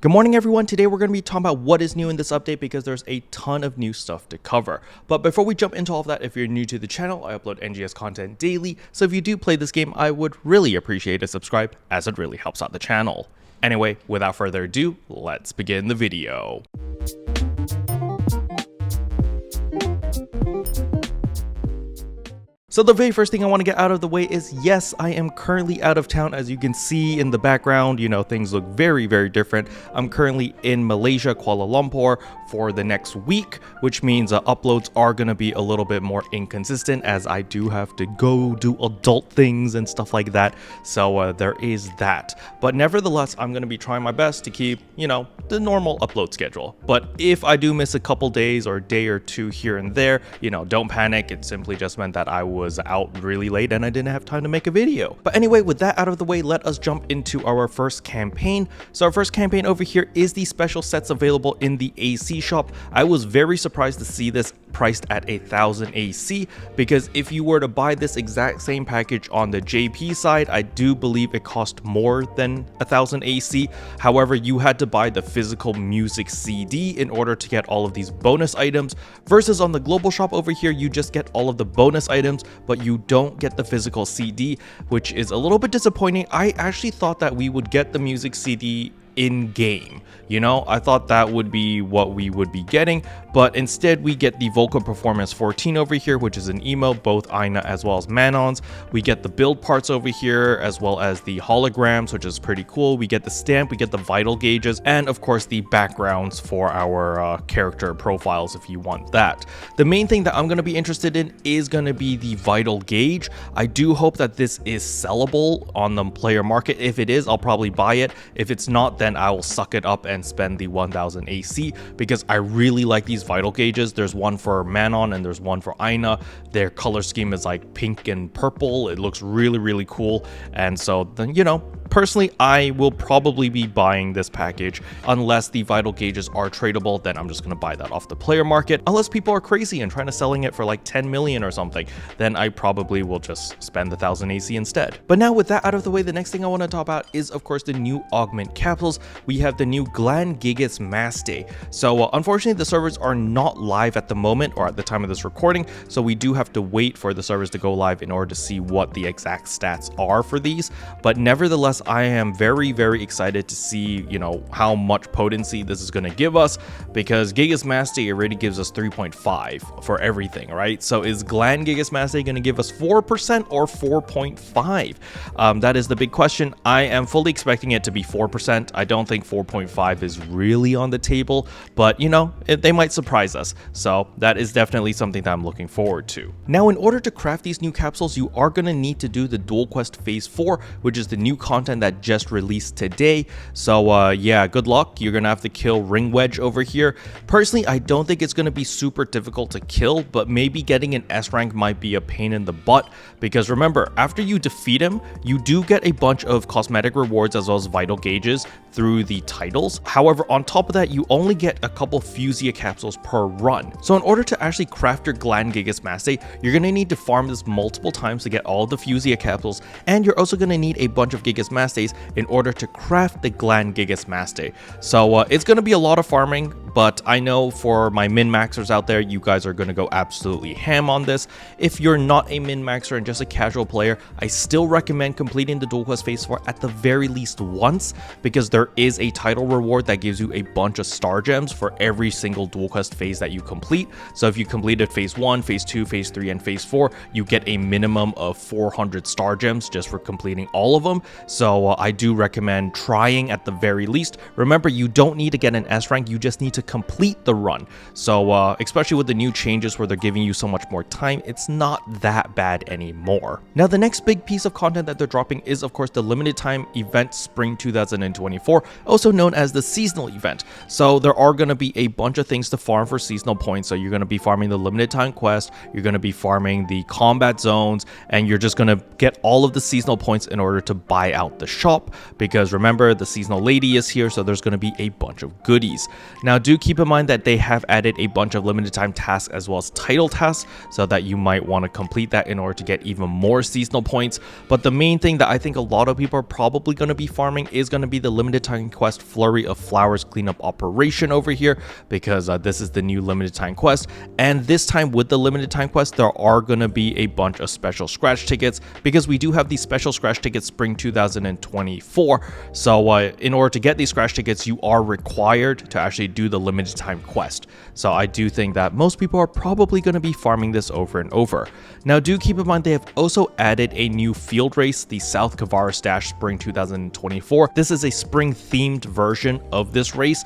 Good morning everyone, today we're going to be talking about what is new in this update because there's a ton of new stuff to cover. But before we jump into all of that, if you're new to the channel, I upload NGS content daily, so if you do play this game, I would really appreciate a subscribe as it really helps out the channel. Anyway, without further ado, let's begin the video. So the very first thing I want to get out of the way is, yes, I am currently out of town. As you can see in the background, things look very different. I'm currently in Malaysia, Kuala Lumpur for the next week, which means uploads are going to be a little bit more inconsistent as I do have to go do adult things and stuff like that. So there is that. But nevertheless, I'm going to be trying my best to keep, the normal upload schedule. But if I do miss a couple days or a day or two here and there, don't panic. It simply just meant that I was out really late and I didn't have time to make a video. But anyway, with that out of the way, let us jump into our first campaign. So our first campaign over here is the special sets available in the AC shop. I was very surprised to see this priced at 1000 AC because if you were to buy this exact same package on the JP side, I do believe it cost more than 1000 AC. However, you had to buy the physical music CD in order to get all of these bonus items, versus on the global shop over here, you just get all of the bonus items, but you don't get the physical CD, which is a little bit disappointing. I actually thought that we would get the music CD in game. I thought that would be what we would be getting, but instead we get the Vocal Performance 14 over here, which is an emote, both Aina as well as Manon's. We get the build parts over here, as well as the holograms, which is pretty cool. We get the stamp, we get the vital gauges, and of course the backgrounds for our character profiles if you want that. The main thing that I'm going to be interested in is going to be the vital gauge. I do hope that this is sellable on the player market. If it is, I'll probably buy it. If it's not, then I will suck it up and spend the 1000 AC because I really like these vital gauges. There's one for Manon and there's one for Aina. Their color scheme is like pink and purple. It looks really cool. And so then, personally, I will probably be buying this package unless the vital gauges are tradable. Then I'm just going to buy that off the player market. Unless people are crazy and trying to selling it for like 10 million or something, then I probably will just spend the 1000 AC instead. But now with that out of the way, the next thing I want to talk about is of course the new Augment Capsules. We have the new Gland Gigas Mass Day. So unfortunately the servers are not live at the moment or at the time of this recording. So we do have to wait for the servers to go live in order to see what the exact stats are for these. But nevertheless, I am very excited to see, how much potency this is going to give us, because Gigas Mass Day already gives us 3.5 for everything, right? So is Gland Gigas Mass Day going to give us 4% or 4.5? That is the big question. I am fully expecting it to be 4%. I don't think 4.5 is really on the table, but they might surprise us. So that is definitely something that I'm looking forward to. Now, in order to craft these new capsules, you are going to need to do the Duel Quest Phase 4, which is the new content that just released today. So yeah, good luck. You're gonna have to kill Ring Wedge over here. Personally, I don't think it's gonna be super difficult to kill, but maybe getting an S rank might be a pain in the butt, because remember, after you defeat him, you do get a bunch of cosmetic rewards as well as vital gauges through the titles. However, on top of that, you only get a couple Fusia capsules per run. So in order to actually craft your Gland Gigas Mass Day, you're gonna need to farm this multiple times to get all of the Fusia capsules, and you're also gonna need a bunch of Gigas Mass Days in order to craft the Gland Gigas Mass Day. So it's going to be a lot of farming, but I know for my min-maxers out there, you guys are going to go absolutely ham on this. If you're not a min-maxer and just a casual player, I still recommend completing the Duel Quest Phase 4 at the very least once, because there is a title reward that gives you a bunch of star gems for every single Duel Quest phase that you complete. So if you completed Phase 1, Phase 2, Phase 3, and Phase 4, you get a minimum of 400 star gems just for completing all of them. So I do recommend trying at the very least. Remember, you don't need to get an S rank, you just need to complete the run. So especially with the new changes where they're giving you so much more time, it's not that bad anymore. Now, the next big piece of content that they're dropping is of course the limited time event Spring 2024, also known as the seasonal event. So there are going to be a bunch of things to farm for seasonal points. So you're going to be farming the limited time quest, you're going to be farming the combat zones, and you're just going to get all of the seasonal points in order to buy out the shop, because remember, the seasonal lady is here, so there's going to be a bunch of goodies. Now, do keep in mind that they have added a bunch of limited time tasks as well as title tasks, so that you might want to complete that in order to get even more seasonal points. But the main thing that I think a lot of people are probably going to be farming is going to be the limited time quest Flurry of Flowers cleanup operation over here, because this is the new limited time quest. And this time with the limited time quest, there are going to be a bunch of special scratch tickets, because we do have these special scratch tickets spring 2024. So in order to get these scratch tickets, you are required to actually do the limited time quest. So I do think that most people are probably going to be farming this over and over. Now do keep in mind they have also added a new field race, the South Kavaris Dash Spring 2024. This is a spring themed version of this race.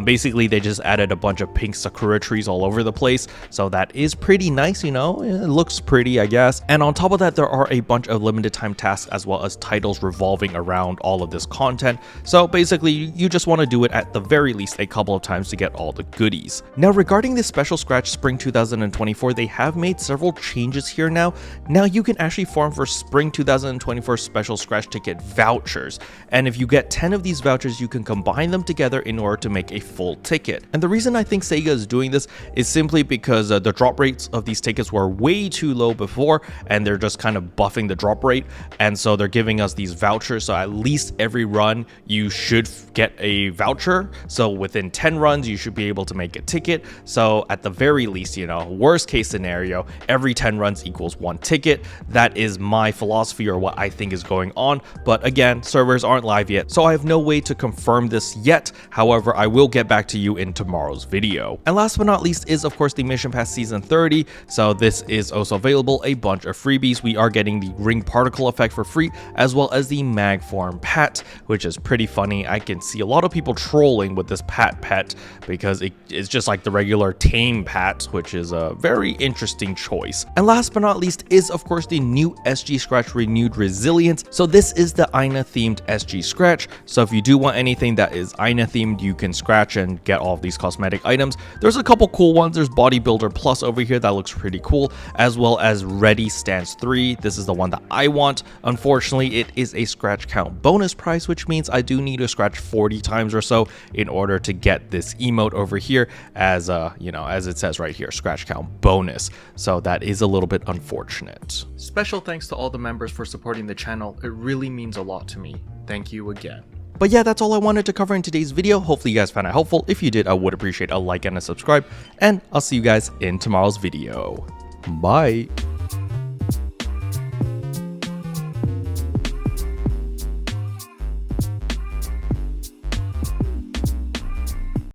Basically they just added a bunch of pink sakura trees all over the place, so that is pretty nice, you know, it looks pretty, I guess. And on top of that, there are a bunch of limited time tasks as well as titles revolving around all of this content. So basically you just want to do it at the very least a couple of times to get all the goodies. Now regarding this special scratch Spring 2024, they have made several changes here now. Now you can actually farm for Spring 2024 special scratch ticket vouchers, and if you get 10 of these vouchers, you can combine them together in order to make a full ticket. And the reason I think Sega is doing this is simply because the drop rates of these tickets were way too low before, and they're just kind of buffing the drop rate, and so they're giving us these vouchers. So at least every run you should get a voucher, so within 10 runs you should be able to make a ticket. So at the very least, you know, worst case scenario, every 10 runs equals 1 ticket. That is my philosophy, or what I think is going on, but again, servers aren't live yet, so I have no way to confirm this yet. However, I will get back to you in tomorrow's video. And last but not least is of course the Mission Pass Season 30. So this is also available, a bunch of freebies. We are getting the ring particle effect for free, as well as the mag form pat, which is pretty funny. I can see a lot of people trolling with this pat pet because it's just like the regular tame pat, which is a very interesting choice. And last but not least is of course the new SG Scratch Renewed Resilience. So this is the Aina themed SG Scratch. So if you do want anything that is Aina themed, you can scratch and get all of these cosmetic items. There's a couple cool ones. There's Bodybuilder Plus over here that looks pretty cool, as well as Ready Stance 3. This is the one that I want. Unfortunately, it is a scratch count bonus price, which means I do need to scratch 40 times or so in order to get this emote over here, as you know, as it says right here, scratch count bonus. So that is a little bit unfortunate. Special thanks to all the members for supporting the channel. It really means a lot to me. Thank you again. But yeah, that's all I wanted to cover in today's video. Hopefully you guys found it helpful. If you did, I would appreciate a like and a subscribe, and I'll see you guys in tomorrow's video. Bye.